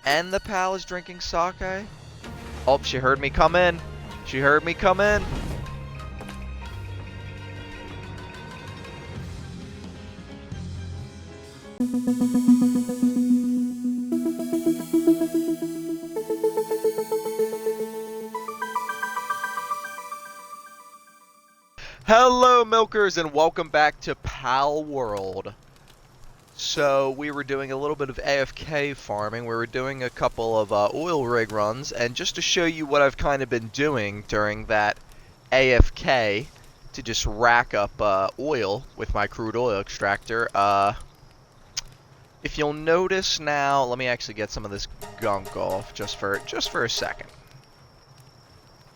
and the pal is drinking sake. Oh, she heard me come in. She heard me come in. Hello, milkers, and welcome back to Palworld. So we were doing a little bit of AFK farming. We were doing a couple of oil rig runs, and just to show you what I've kind of been doing during that AFK to just rack up oil with my crude oil extractor. If you'll notice now, let me actually get some of this gunk off just for a second.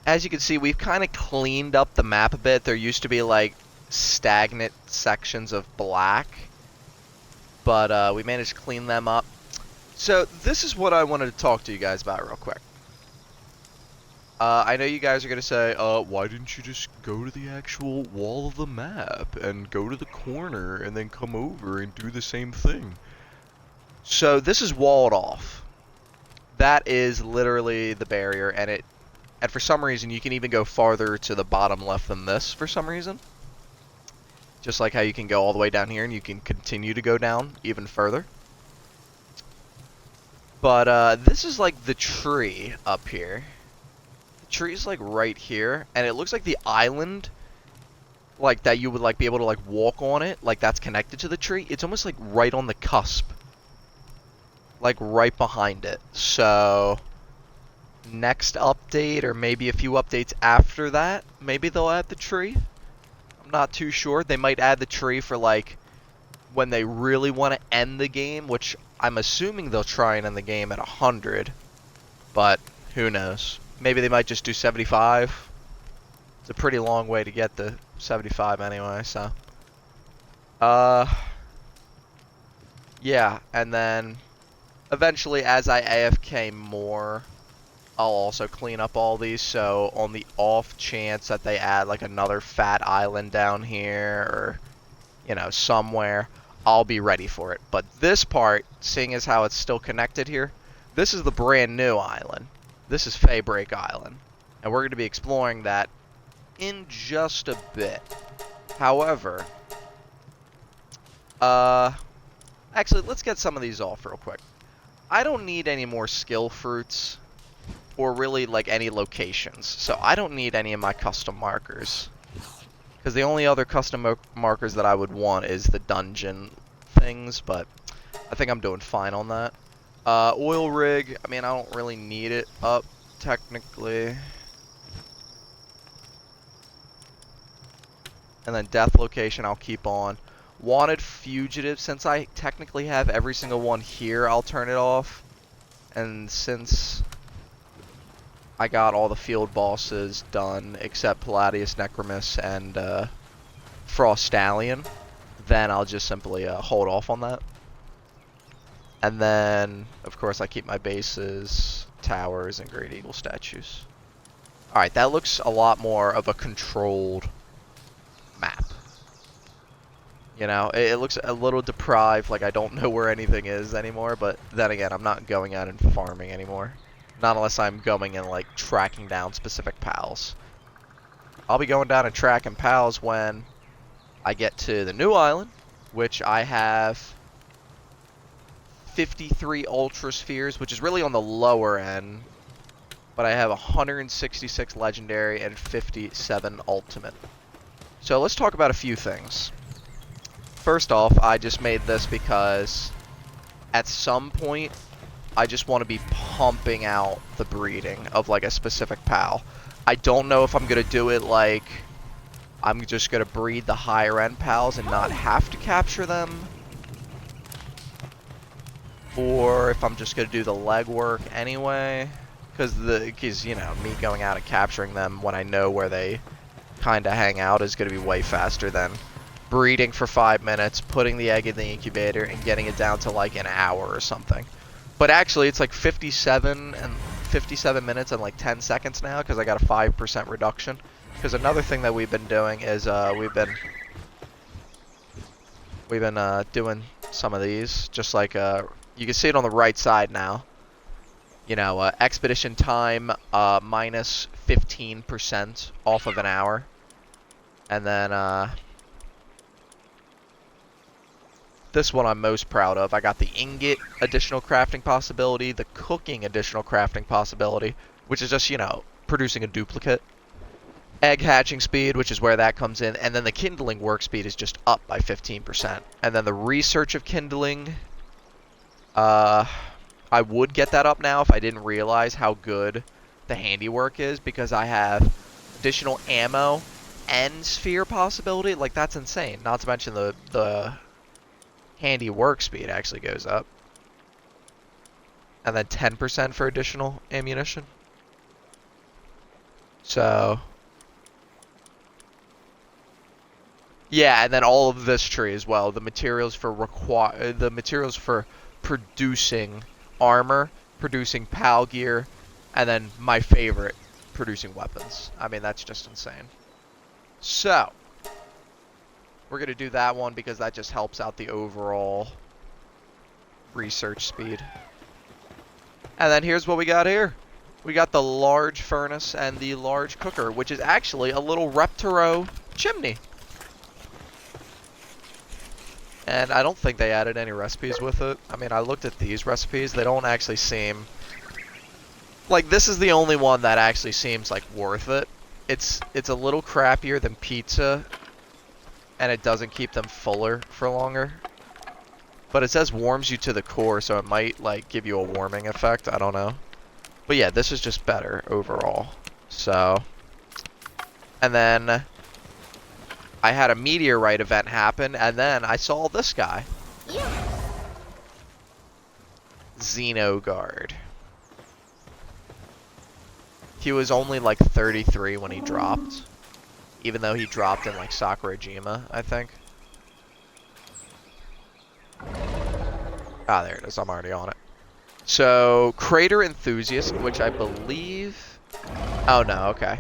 As you can see, we've kind of cleaned up the map a bit. There used to be like stagnant sections of black, but we managed to clean them up. So this is what I wanted to talk to you guys about real quick. I know you guys are going to say, why didn't you just go to the actual wall of the map and go to the corner and then come over and do the same thing? So this is walled off. That is literally the barrier, and for some reason you can even go farther to the bottom left than this for some reason. Just like how you can go all the way down here and you can continue to go down even further. But this is like the tree up here. The tree is like right here, and it looks like the island like that you would like be able to like walk on it, like that's connected to the tree. It's almost like right on the cusp. Like right behind it. So next update, or maybe a few updates after that, maybe they'll add the tree. I'm not too sure. They might add the tree for like when they really want to end the game, which I'm assuming they'll try and end the game at 100, but who knows. Maybe they might just do 75. It's a pretty long way to get to 75 anyway, so yeah, and then eventually, as I AFK more, I'll also clean up all these, so on the off chance that they add like another fat island down here, or, you know, somewhere, I'll be ready for it. But this part, seeing as how it's still connected here, this is the brand new island. This is Faybreak Island, and we're going to be exploring that in just a bit. However, actually, let's get some of these off real quick. I don't need any more skill fruits, or really like any locations, so I don't need any of my custom markers, because the only other custom markers that I would want is the dungeon things, but I think I'm doing fine on that. Oil rig, I mean, I don't really need it up technically. And then death location I'll keep on. Wanted fugitive, since I technically have every single one here, I'll turn it off. And since I got all the field bosses done except Palladius Necromus and Frost Stallion, then I'll just simply hold off on that. And then, of course, I keep my bases, towers, and Great Eagle statues. Alright, that looks a lot more of a controlled map. You know, it looks a little deprived, like I don't know where anything is anymore, but then again, I'm not going out and farming anymore. Not unless I'm going and, like, tracking down specific pals. I'll be going down and tracking pals when I get to the new island, which I have 53 Ultra Spheres, which is really on the lower end, but I have 166 Legendary and 57 Ultimate. So let's talk about a few things. First off, I just made this because at some point I just want to be pumping out the breeding of like a specific pal. I don't know if I'm going to do it like I'm just going to breed the higher end pals and not have to capture them, or if I'm just going to do the legwork anyway, because you know, me going out and capturing them when I know where they kind of hang out is going to be way faster than breeding for 5 minutes, putting the egg in the incubator, and getting it down to like an hour or something. But actually, it's like 57 minutes and like 10 seconds now, because I got a 5% reduction. Because another thing that we've been doing is we've been doing some of these, just like you can see it on the right side now. you know, expedition time minus 15% off of an hour. And then this one I'm most proud of. I got the ingot additional crafting possibility, the cooking additional crafting possibility, which is just, you know, producing a duplicate. Egg hatching speed, which is where that comes in, and then the kindling work speed is just up by 15%. And then the research of kindling, I would get that up now if I didn't realize how good the handiwork is, because I have additional ammo and sphere possibility. Like, that's insane. Not to mention the handy work speed actually goes up. And then 10% for additional ammunition. So, yeah, and then all of this tree as well. The materials for producing armor, producing PAL gear, and then my favorite, producing weapons. I mean, that's just insane. So, we're going to do that one because that just helps out the overall research speed. And then here's what we got here. We got the large furnace and the large cooker, which is actually a little Reptero chimney. And I don't think they added any recipes with it. I mean, I looked at these recipes. They don't actually seem... Like, this is the only one that actually seems, like, worth it. It's a little crappier than pizza, and it doesn't keep them fuller for longer. But it says warms you to the core, so it might, like, give you a warming effect. I don't know. But yeah, this is just better overall. So... And then... I had a meteorite event happen, and then I saw this guy. Xenogard. He was only like 33 when he dropped. Even though he dropped in like Sakurajima, I think. Ah, there it is. I'm already on it. So, Crater Enthusiast, which I believe... Oh, no, okay.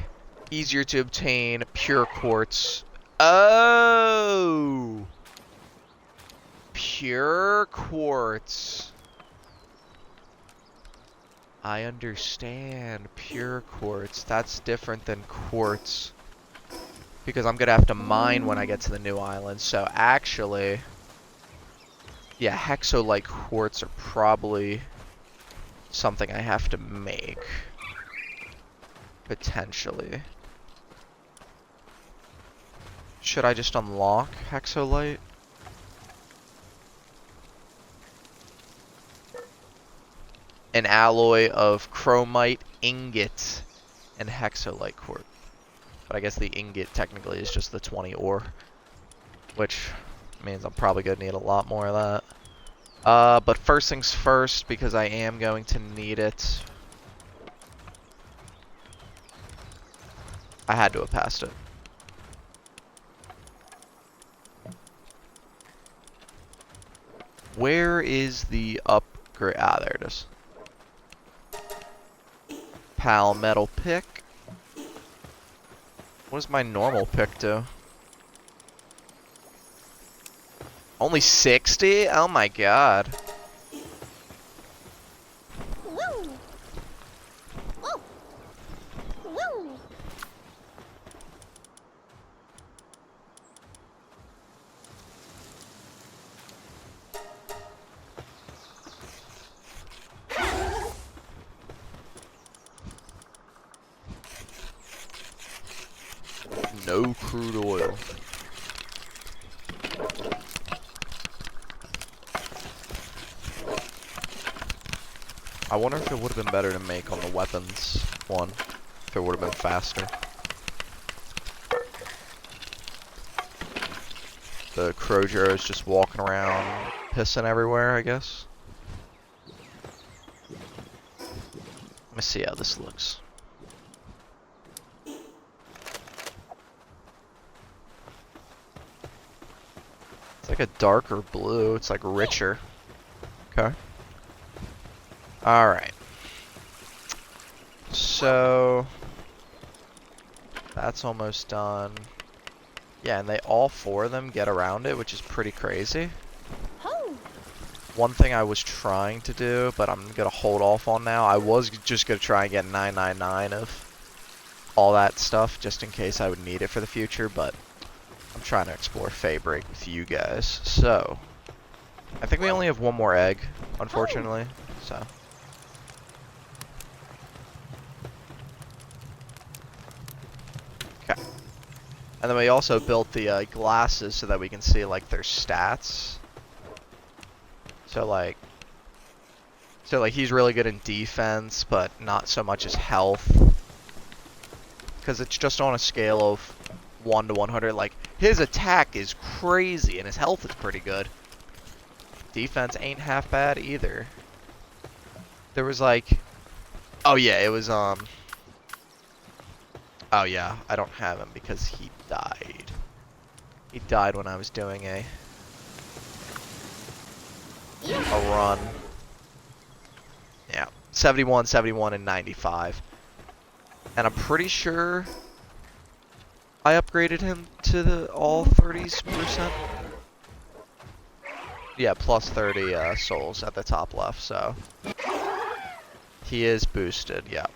Easier to obtain, pure quartz... Oh! Pure quartz. I understand. Pure quartz. That's different than quartz. Because I'm going to have to mine when I get to the new island. So actually... Yeah, hexolite quartz are probably something I have to make. Potentially. Should I just unlock hexolite? An alloy of chromite, ingot, and hexolite quartz. But I guess the ingot technically is just the 20 ore. Which means I'm probably going to need a lot more of that. But first things first, because I am going to need it. I had to have passed it. Where is the upgrade? Ah, there it is. Pal metal pick. What does my normal pick do? Only 60? Oh my god. No crude oil. I wonder if it would have been better to make on the weapons one. If it would have been faster. The Crojo is just walking around pissing everywhere, I guess. Let me see how this looks. It's like a darker blue. It's like richer. Okay. Alright. So... that's almost done. Yeah, and all four of them get around it, which is pretty crazy. one thing I was trying to do, but I'm going to hold off on now. I was just going to try and get 999 of all that stuff, just in case I would need it for the future, but I'm trying to explore Faybreak with you guys. So, I think we only have one more egg, unfortunately, so. Okay. And then we also built the glasses so that we can see, like, their stats. So, like, he's really good in defense, but not so much as health. Because it's just on a scale of 1 to 100. Like, his attack is crazy, and his health is pretty good. Defense ain't half bad either. There was, like... Oh, yeah, it was, Oh, yeah, I don't have him because he died. He died when I was doing a run. Yeah, 71, 71, and 95. And I'm pretty sure I upgraded him to the all 30%. Yeah, plus 30 souls at the top left, so he is boosted, yeah.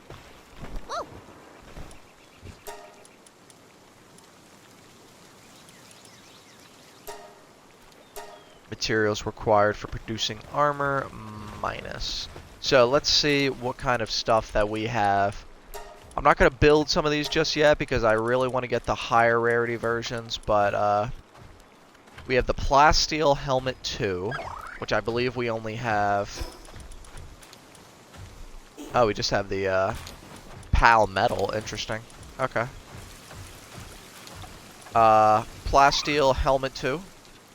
Materials required for producing armor, minus. So let's see what kind of stuff that we have. I'm not going to build some of these just yet because I really want to get the higher rarity versions, but we have the Plasteel Helmet 2, which I believe we only have... Oh, we just have the Pal Metal, interesting. Okay. Plasteel Helmet 2.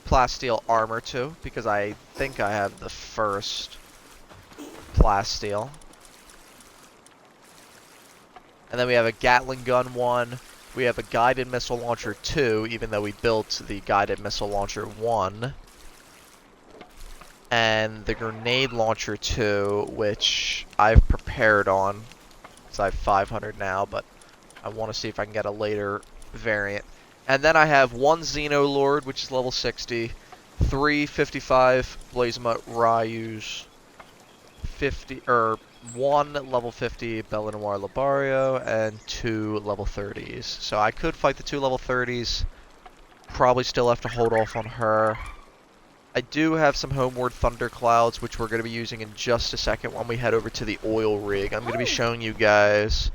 Plasteel Armor 2, because I think I have the first Plasteel. And then we have a Gatling Gun 1. We have a Guided Missile Launcher 2, even though we built the Guided Missile Launcher 1. And the Grenade Launcher 2, which I've prepared on, because I have 500 now, but I want to see if I can get a later variant. And then I have one Xenolord, which is level 60, 3 55 Blazemut Ryus, 1 level 50 Bellinoir Labario, and 2 level 30s. So I could fight the 2 level 30s, probably still have to hold off on her. I do have some Homeward Thunderclouds, which we're going to be using in just a second when we head over to the oil rig. I'm going to be showing you guys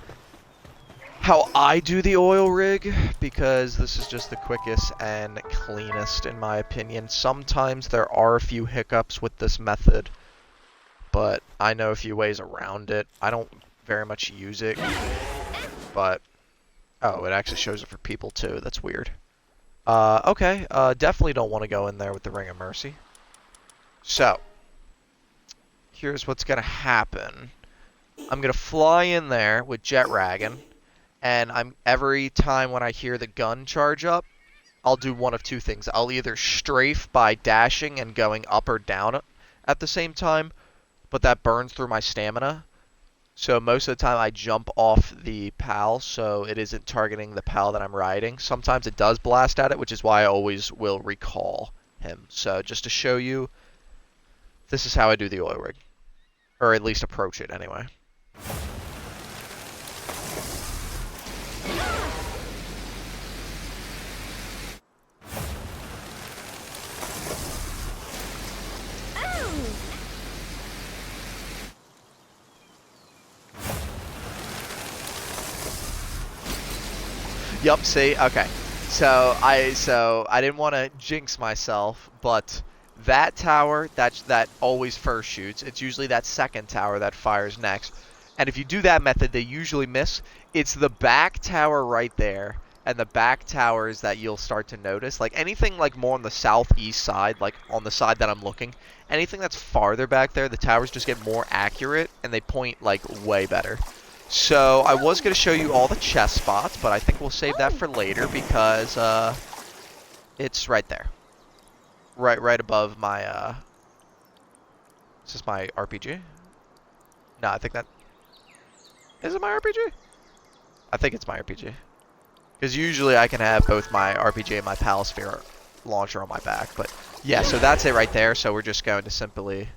how I do the oil rig, because this is just the quickest and cleanest in my opinion. Sometimes there are a few hiccups with this method, but I know a few ways around it. I don't very much use it, but... Oh, it actually shows it for people too. That's weird. Okay, definitely don't want to go in there with the Ring of Mercy. So, here's what's going to happen. I'm going to fly in there with Jet Dragon, and every time when I hear the gun charge up, I'll do one of two things. I'll either strafe by dashing and going up or down at the same time, but that burns through my stamina. So most of the time I jump off the PAL, so it isn't targeting the PAL that I'm riding. Sometimes it does blast at it, which is why I always will recall him. So just to show you, this is how I do the oil rig. Or at least approach it anyway. Yup, see? Okay. So I didn't want to jinx myself, but that tower that always first shoots, it's usually that second tower that fires next. And if you do that method, they usually miss. It's the back tower right there, and the back towers that you'll start to notice. Like anything like more on the southeast side, like on the side that I'm looking, anything that's farther back there, the towers just get more accurate and they point like way better. So I was going to show you all the chest spots, but I think we'll save that for later because it's right there. Right above my, is this my RPG? No, I think that, is it my RPG? I think it's my RPG. Because usually I can have both my RPG and my Palsphere launcher on my back, but Yeah, so that's it right there. So we're just going to simply...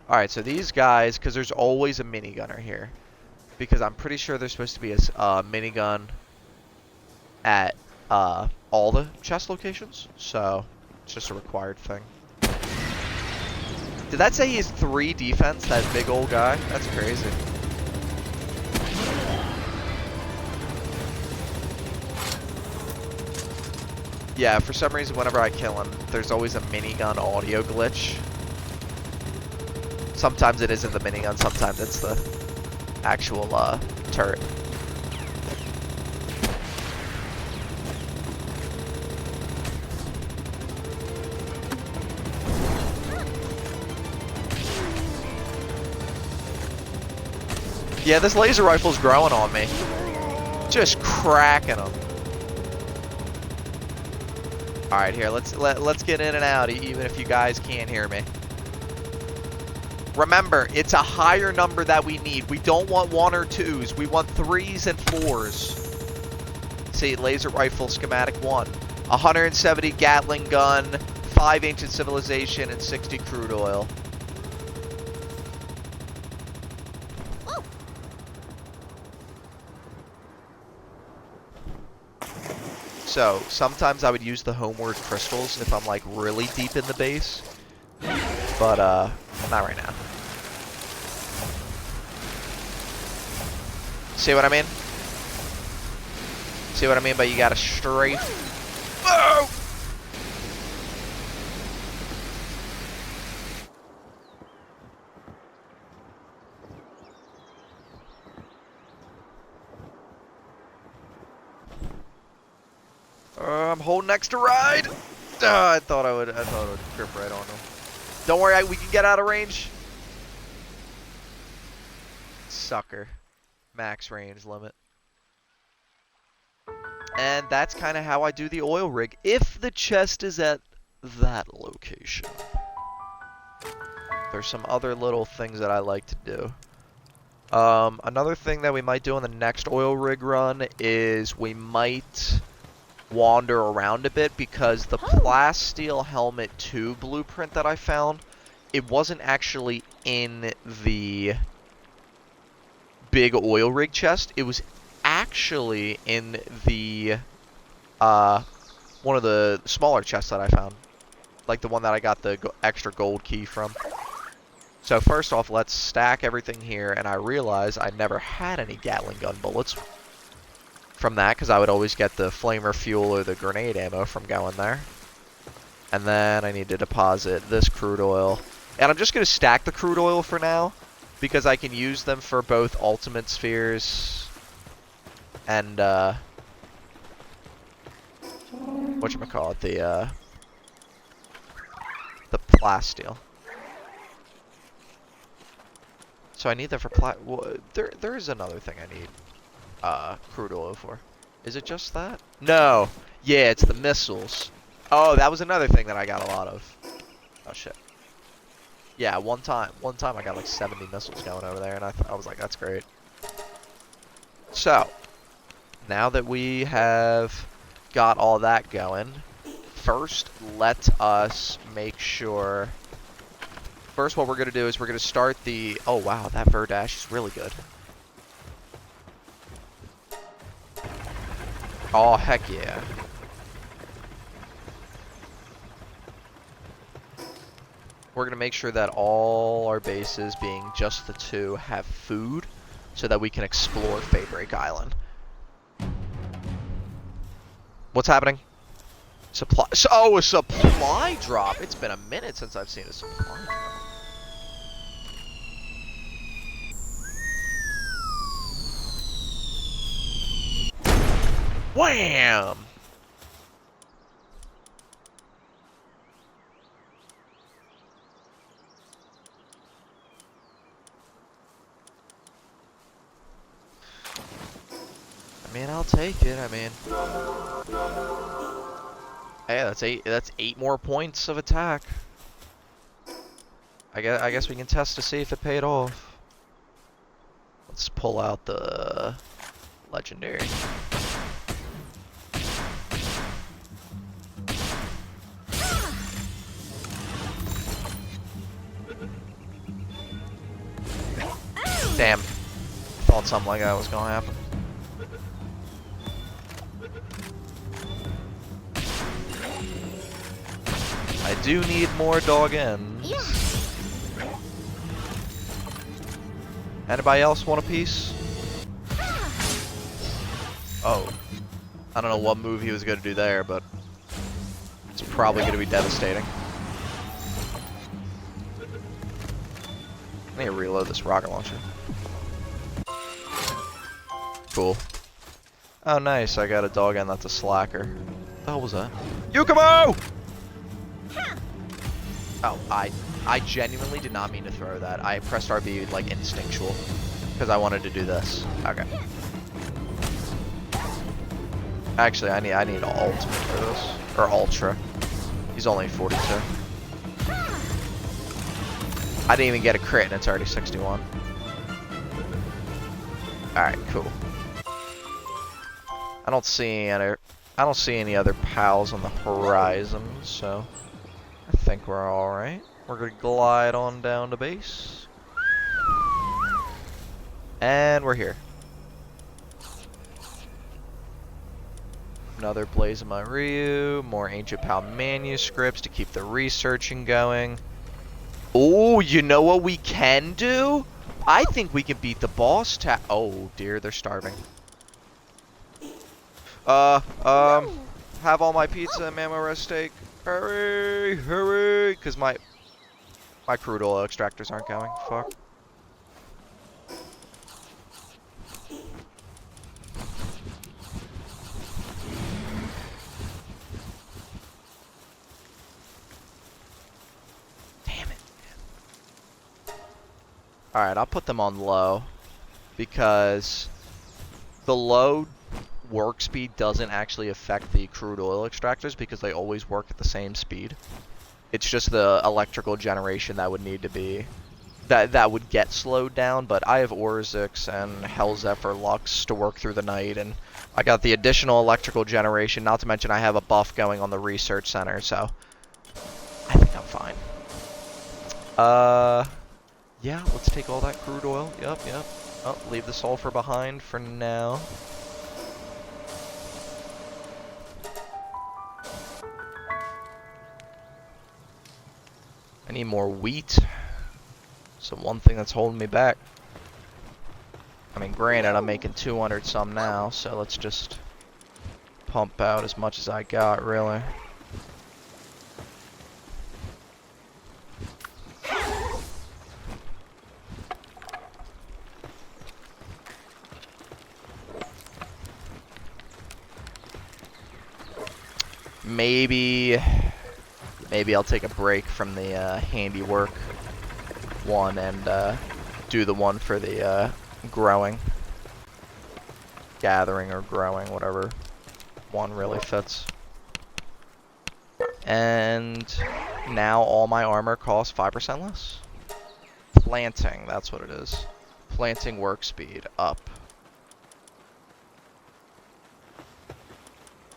Alright, so these guys, because there's always a minigunner here. Because I'm pretty sure there's supposed to be a minigun at all the chest locations. So, it's just a required thing. Did that say he has 3 defense, that big old guy? That's crazy. Yeah, for some reason, whenever I kill him, there's always a minigun audio glitch. Sometimes it isn't the minigun, sometimes it's the actual turret. Yeah, this laser rifle's growing on me. Just cracking them. All right, here, let's get in and out, even if you guys can't hear me. Remember, it's a higher number that we need. We don't want 1 or 2s. We want 3s and 4s. See, laser rifle schematic 1. 170 Gatling gun, 5 ancient civilization, and 60 crude oil. So, sometimes I would use the homeward crystals if I'm like really deep in the base. But, not right now. See what I mean? See what I mean by you gotta strafe? Oh! I'm holding extra ride. I thought I would grip right on him. Don't worry, we can get out of range. Sucker. Max range limit. And that's kind of how I do the oil rig, if the chest is at that location. There's some other little things that I like to do. Another thing that we might do on the next oil rig run is we might wander around a bit, because the Plasteel Helmet 2 blueprint that I found, it wasn't actually in the big oil rig chest. It was actually in the one of the smaller chests that I found, like the one that I got the extra gold key from. So first off, let's stack everything here, and I realize I never had any Gatling gun bullets from that, because I would always get the flamer fuel or the grenade ammo from going there. And then I need to deposit this crude oil, and I'm just going to stack the crude oil for now, because I can use them for both ultimate spheres and whatchamacallit, the plasteel. So I need that for well, there is another thing I need crude oil for. Is it just that? No. Yeah, it's the missiles. Oh, that was another thing that I got a lot of. Oh shit. Yeah, one time I got like 70 missiles going over there, and I was like, that's great. So, now that we have got all that going, first let us make sure. First, what we're going to do is we're going to start the... Oh, wow, that Verdash is really good. Oh, heck yeah. We're going to make sure that all our bases, being just the 2, have food so that we can explore Faybreak Island. What's happening? Supply... Oh, a supply drop! It's been a minute since I've seen a supply drop. Wham! I mean, I'll take it. I mean, hey, that's 8 more points of attack. I guess we can test to see if it paid off. Let's pull out the legendary. Damn. Thought something like that was gonna happen. I do need more dog ends. Yeah. Anybody else want a piece? Oh. I don't know what move he was gonna do there, but it's probably gonna be devastating. I need to reload this rocket launcher. Cool. Oh, nice. I got a dog end that's a slacker. What the hell was that? Yukumo! Oh, I genuinely did not mean to throw that. I pressed RB like instinctual because I wanted to do this. Okay. Actually, I need ultimate for this, or ultra. He's only 42. I didn't even get a crit, and it's already 61. All right, cool. I don't see any other pals on the horizon, so I think we're all right. We're gonna glide on down to base, and we're here. Another Blaze of my Ryu, more Ancient Pal manuscripts to keep the researching going. Oh, you know what we can do? I think we can beat the boss oh dear, they're starving. Have all my pizza and mammo rest steak. Hurry, hurry, because my crude oil extractors aren't going. Fuck. Damn it. Alright, I'll put them on low because the low work speed doesn't actually affect the crude oil extractors because they always work at the same speed. It's just the electrical generation that would need to be that would get slowed down, but I have Orzix and Hellzephyr Lux to work through the night, and I got the additional electrical generation, not to mention I have a buff going on the research center, so I think I'm fine. Yeah, let's take all that crude oil. Yep. Oh, leave the sulfur behind for now. I need more wheat. So one thing that's holding me back. I mean, granted, I'm making 200 some now, so let's just pump out as much as I got, really. Maybe I'll take a break from the handiwork one and do the one for the growing, gathering or growing, whatever one really fits. And now all my armor costs 5% less. Planting, that's what it is. Planting work speed up.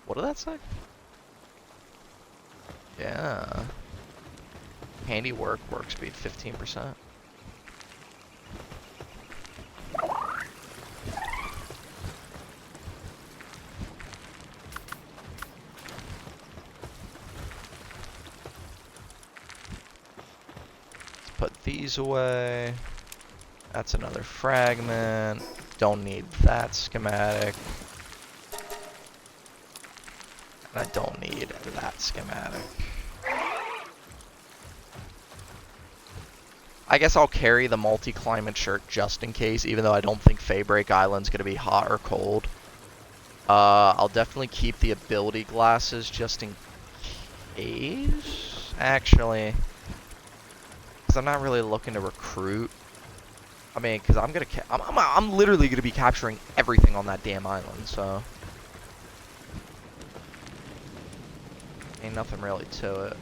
What did that say? Yeah. Handiwork, work speed, 15%. Let's put these away. That's another fragment. Don't need that schematic. I don't need that schematic. I guess I'll carry the multi-climate shirt just in case, even though I don't think Faybreak Island's going to be hot or cold. I'll definitely keep the ability glasses just in case. Actually, because I'm not really looking to recruit. I mean, because I'm literally going to be capturing everything on that damn island, so. Ain't nothing really to it.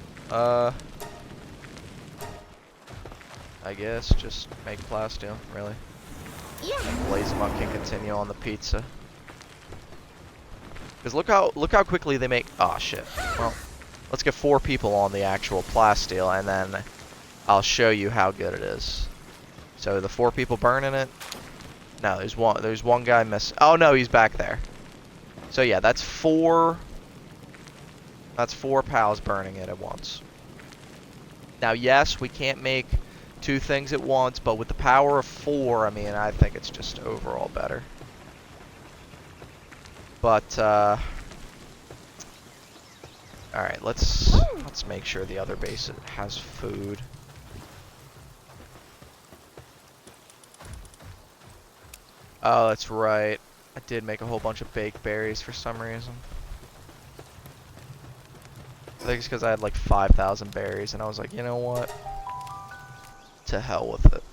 I guess just make plasteel, really. Blazemont can continue on the pizza. Because look how quickly they make. Oh shit. Well, let's get 4 people on the actual plasteel, and then I'll show you how good it is. So the 4 people burning it. No, there's one guy missing. Oh no, he's back there. So yeah, that's 4. That's 4 pals burning it at once. Now yes, we can't make 2 things at once, but with the power of 4, I mean, I think it's just overall better. But alright, let's make sure the other base has food. Oh, that's right. I did make a whole bunch of baked berries for some reason. I think it's because I had like 5,000 berries, and I was like, you know what? To hell with it.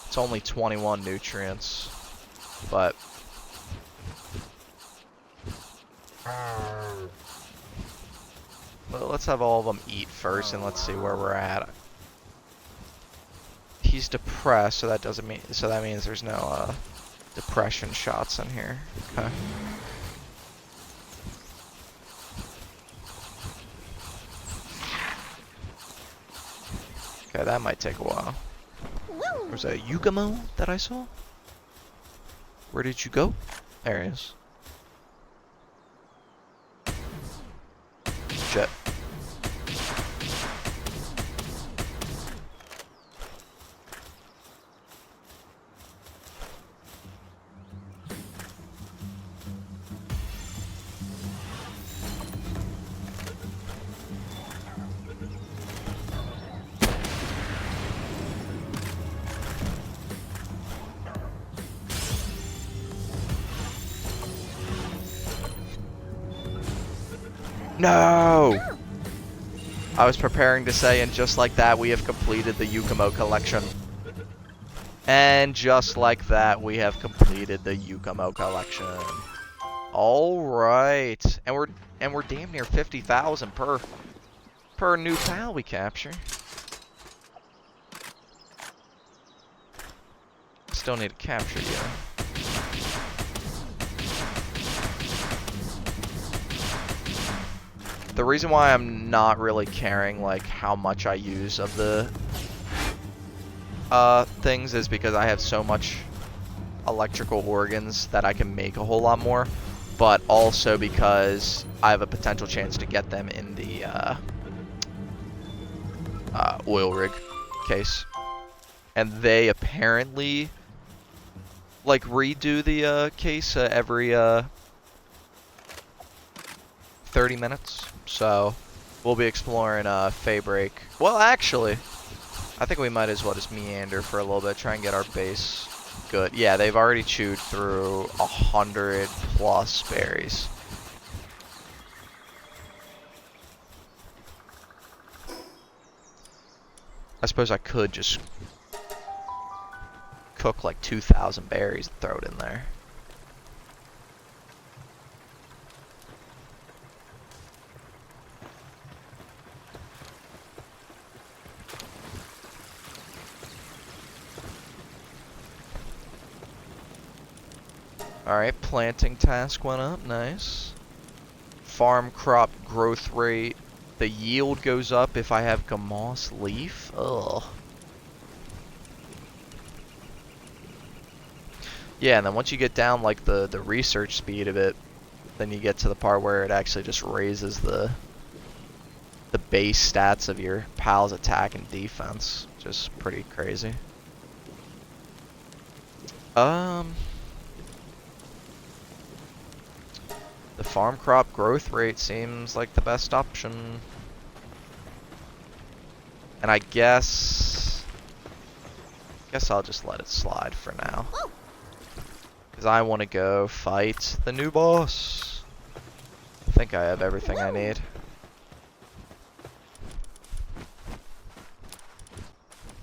It's only 21 nutrients, but well, let's have all of them eat first, and let's see where we're at. He's depressed, so that doesn't mean. So that means there's no depression shots in here. Okay. Okay, that might take a while. There's a Yukimo that I saw. Where did you go? There he is. Jet. No! I was preparing to say, and just like that, we have completed the Yukimo collection. And just like that, we have completed the Yukimo collection. All right, and we're damn near 50,000 per new pal we capture. Still need to capture you. The reason why I'm not really caring like how much I use of the things is because I have so much electrical organs that I can make a whole lot more, but also because I have a potential chance to get them in the oil rig case, and they apparently like redo the case every 30 minutes. So we'll be exploring Faybreak. Well, actually, I think we might as well just meander for a little bit, try and get our base good. Yeah, they've already chewed through 100+ berries. I suppose I could just cook like 2,000 berries and throw it in there. Alright, planting task went up, nice. Farm crop growth rate. The yield goes up if I have Gamos leaf. Ugh. Yeah, and then once you get down like the research speed of it, then you get to the part where it actually just raises the base stats of your pal's attack and defense. Just pretty crazy. The farm crop growth rate seems like the best option. And I guess I'll just let it slide for now. Because I want to go fight the new boss. I think I have everything I need.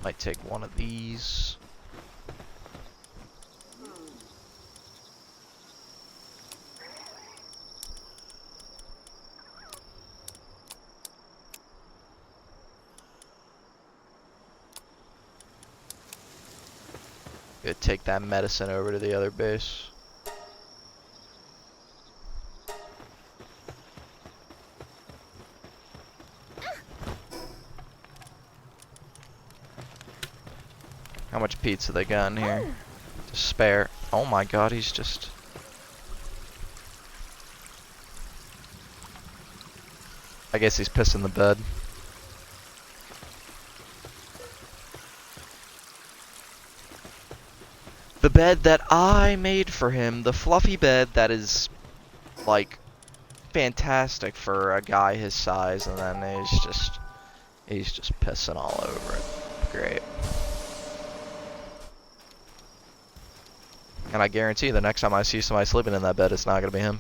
Might take one of these. Gonna take that medicine over to the other base. How much pizza they got in here? To spare. Oh my god, he's just... I guess he's pissing the bed. The bed that I made for him, the fluffy bed that is, like, fantastic for a guy his size, and then he's just pissing all over it. Great. And I guarantee the next time I see somebody sleeping in that bed, it's not gonna be him.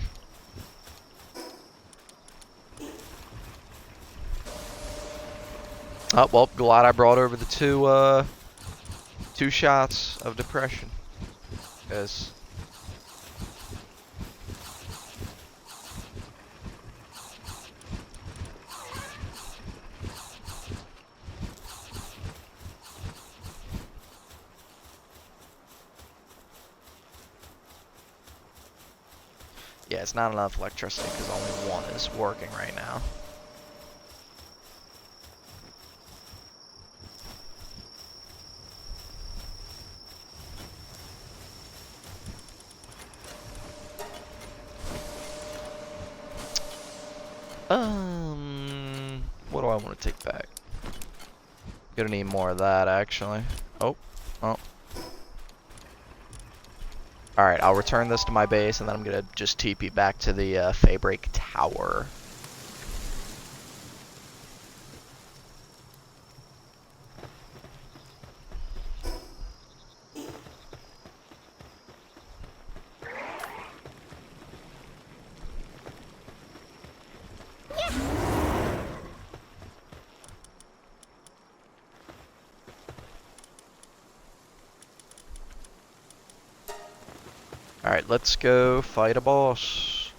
Oh, well, glad I brought over the two shots of depression. Because yeah, it's not enough electricity because only one is working right now. What do I want to take back? Gonna need more of that, actually. Oh. Alright, I'll return this to my base, and then I'm gonna just TP back to the Fabric Tower. Alright, let's go fight a boss.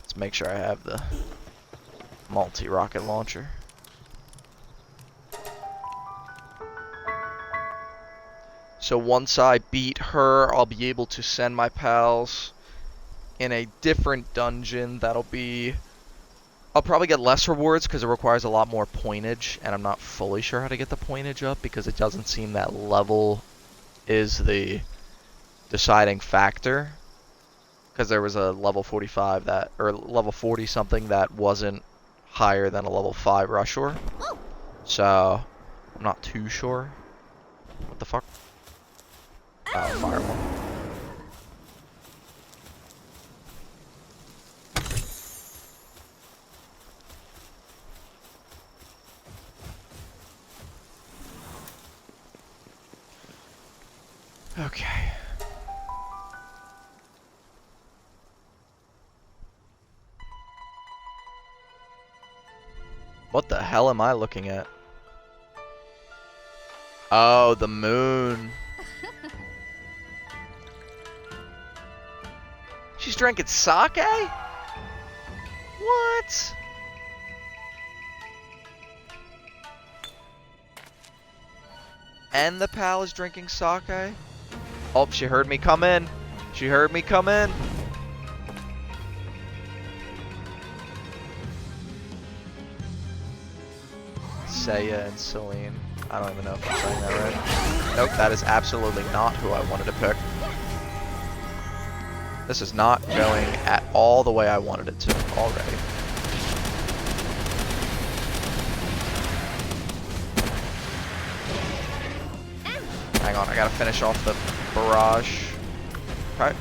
Let's make sure I have the multi-rocket launcher. So once I beat her, I'll be able to send my pals in a different dungeon. That'll be... I'll probably get less rewards because it requires a lot more pointage, and I'm not fully sure how to get the pointage up because it doesn't seem that level is the deciding factor, because there was a level 45 that, or level 40 something that wasn't higher than a level 5 Rushor. So I'm not too sure. What the fuck? Oh, fireball. Okay. What the hell am I looking at? Oh, the moon. She's drinking sake? What? And the pal is drinking sake? Oh, she heard me come in. She heard me come in. Seiya and Celine. I don't even know if I'm saying that right. Nope, that is absolutely not who I wanted to pick. This is not going at all the way I wanted it to already. Hang on, I gotta finish off the barrage. Okay.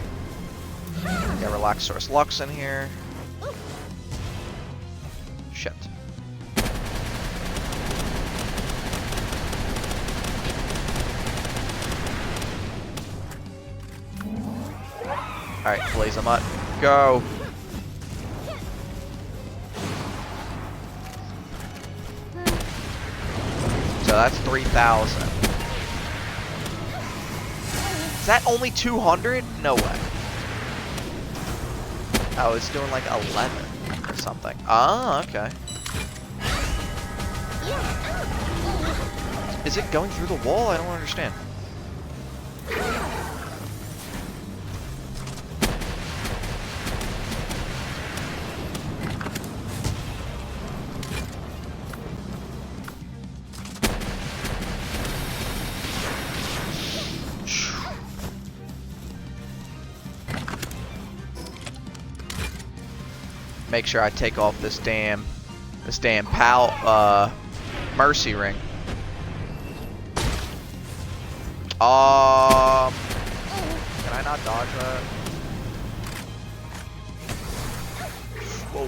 Got Relax Source Lux in here. Shit. Alright, Blaze them up. Go! that's 3,000. Is that only 200? No way. Oh, it's doing like 11 or something. Ah, okay. Is it going through the wall? I don't understand. Make sure I take off this damn mercy ring. Can I not dodge that? Whoa.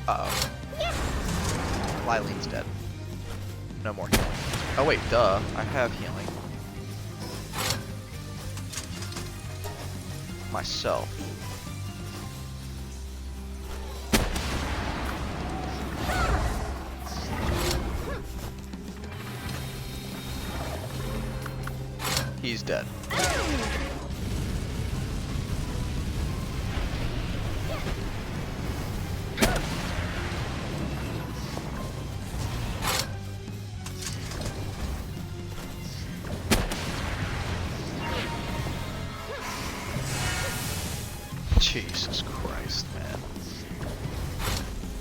Uh-oh. Lyleen's dead. No more healing. Oh wait, duh. I have healing. Myself. He's dead. Jesus Christ, man.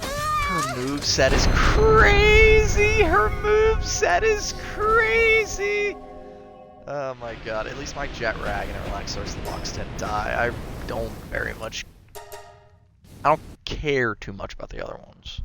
Her moveset is crazy! Her moveset is crazy! Oh my god, at least my Jet Rag and her Relaxor's Lux didn't die. I don't care too much about the other ones.